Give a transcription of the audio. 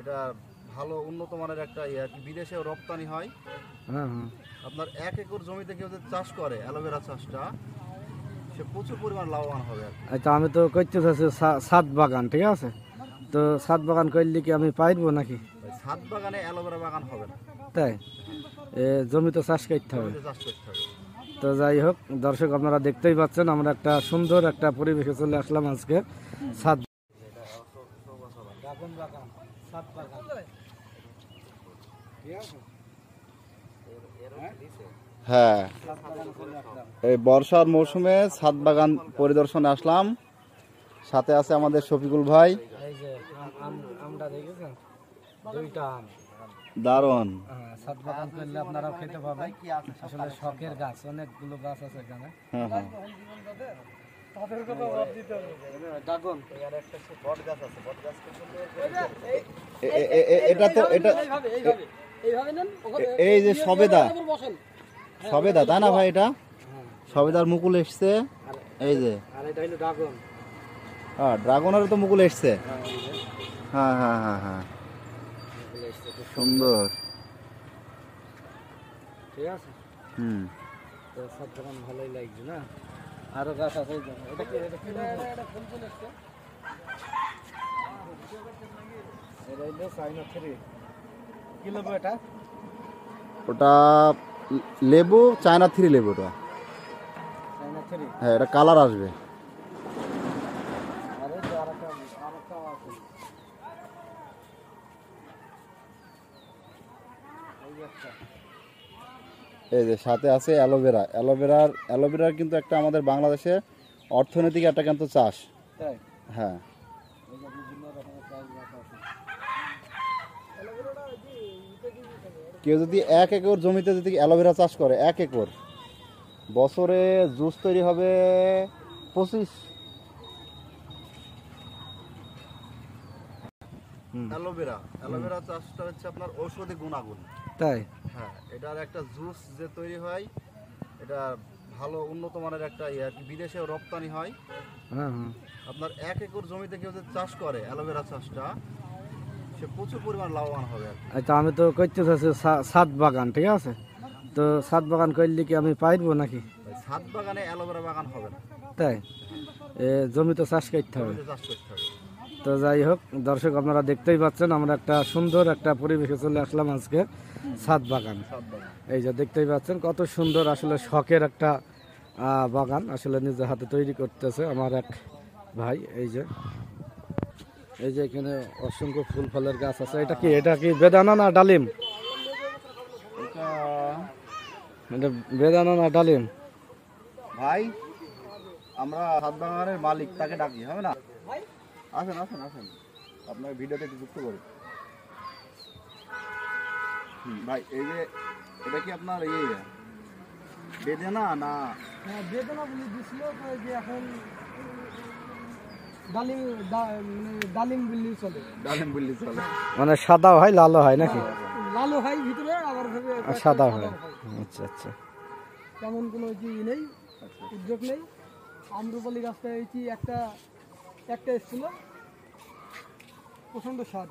এটা ভালো উন্নত মানের একটা বিদেশে রপ্তানি হয়। আপনার 1 একর জমিতে কেউ যদি চাষ করে অ্যালোভেরা চাষটা, সে প্রচুর পরিমাণ লাভবান হবে। আচ্ছা, আমি তো করতে চাচ্ছি ছাদ বাগান, ঠিক আছে? তো ছাদ বাগান করলে কি আমি পাইবো নাকি? ছাদ বাগানে অ্যালোভেরা বাগান হবে না, তাই জমি তো চাষ করতে হবে। চাষ করতে হবে। তো যাই হোক দর্শক, আপনারা দেখতেই পাচ্ছেন আমরা একটা সুন্দর একটা পরিবেশে চলে আসলাম আজকে। ছাদ হ্যাঁ, এই বর্ষার মৌসুমে ছাদ বাগান পরিদর্শনে আসলাম। সাথে আছে আমাদের শফিকুল ভাই। এই যে আমরা দেখেছেন দুইটা আম, দারুণ। ছাদ বাগান করলে আপনারাও খেতে পাবেন। আসলে শখের গাছ, অনেকগুলো গাছ আছে এখানে। এটা তো এটা এই যে সবেদা, সবেদা তাই না ভাই? এটা সবেদার মুকুল এসছে, এই যে। আর এটা হলো ড্রাগন। হ্যাঁ, ড্রাগনের তো মুকুল এসছে। হ্যাঁ হ্যাঁ হ্যাঁ হ্যাঁ, সুন্দর। ঠিক আছে, তো সব দোকান ভালোই লাগছে না? আরো গাছ আছে। এটা কি ফুল ফুল এসছে? এটা হলো চাইনা থ্রি। কি লেবু এটা? ওটা লেবু, চায়না থ্রি লেবু। ওটা চাইনা থ্রি। হ্যাঁ, এটা কালার আসবে। আরে তো আরেকটা আছে। এই যে সাথে আছে অ্যালোভেরা। অ্যালোভেরার কিন্তু একটা আমাদের বাংলাদেশে অর্থনৈতিক একটা কিন্তু চাষ। তাই? হ্যাঁ, কেউ যদি 1 একর জমিতে যদি অ্যালোভেরা চাষ করে, 1 একর, বছরে জুস তৈরি হবে 25। অ্যালোভেরা চাষটা হচ্ছে আপনার ঔষধি গুণাগুণ। তাই? হ্যাঁ, এটার একটা জুস যে তৈরি হয়, এটা ভালো উন্নত মানের একটা বিদেশে রপ্তানি হয়। আপনার 1 একর জমিতে কেউ যদি চাষ করে অ্যালোভেরা চাষটা, সে প্রচুর পরিমাণ লাভবান হবে। আচ্ছা, আমি তো করতে চাচ্ছি ছাদ বাগান, ঠিক আছে? তো ছাদ বাগান করলে কি আমি পাইবো নাকি? ছাদ বাগানে অ্যালোভেরা বাগান হবে না, তাই জমি তো চাষ করতে হবে। চাষ করতে হবে। তো যাই হোক দর্শক, আপনারা দেখতেই পাচ্ছেন আমরা একটা সুন্দর একটা পরিবেশে চলে আসলাম আজকে। ছাদ বাগান, এই যে দেখতেই পাচ্ছেন কত সুন্দর। আসলে শখের একটা বাগান, আসলে নিজের হাতে তৈরি করতেছে আমার এক ভাই। এই যে এখানে অসংখ্য ফুল ফলের গাছ আছে। এটা কি বেদানা না ডালিম? এটা বেদানা না ডালিম? ভাই, আমরা ছাদ বাগানের মালিক, তাকে ডাকি হবে না? আসেন আসেন আসেন, আপনার ভিডিওতে একটু যুক্ত করি। ভাই, এই যে এটা কি আপনার বেদানা না? হ্যাঁ, বেদানা বলে দিছিল, যে এখন ডালিম বললেই চলে। ডালিম বললি চলে। মানে সাদা হয়, লালও হয় নাকি? লালও হয় ভিতরে, আবার সাদা হয়। আচ্ছা আচ্ছা, তেমন কোনো নেই, উদ্যোগ নেই। আম্রপালি গাছটা একটা এসেছিল, প্রচন্ড স্বাদ।